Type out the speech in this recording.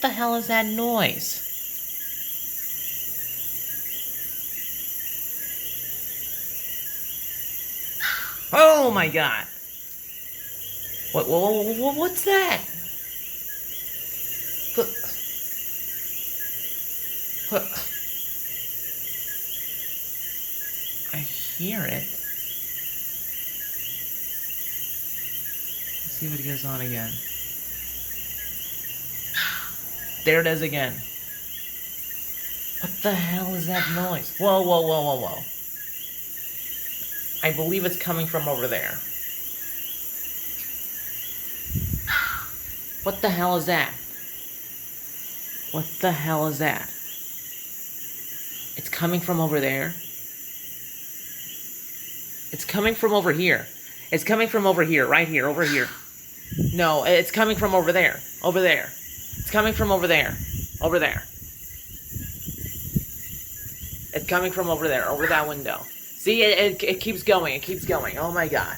the hell is that noise? Oh my god! What's that? What? What? I hear it. Let's see what goes on again. There it is again. What the hell is that noise? Whoa, whoa, whoa, whoa, whoa. I believe it's coming from over there. What the hell is that? What the hell is that? It's coming from over there. It's coming from over here. It's coming from over here, right here, over here. No, it's coming from over there. Over there. It's coming from over there. Over there. It's coming from over there, over that window. See, it keeps going. It keeps going. Oh my god.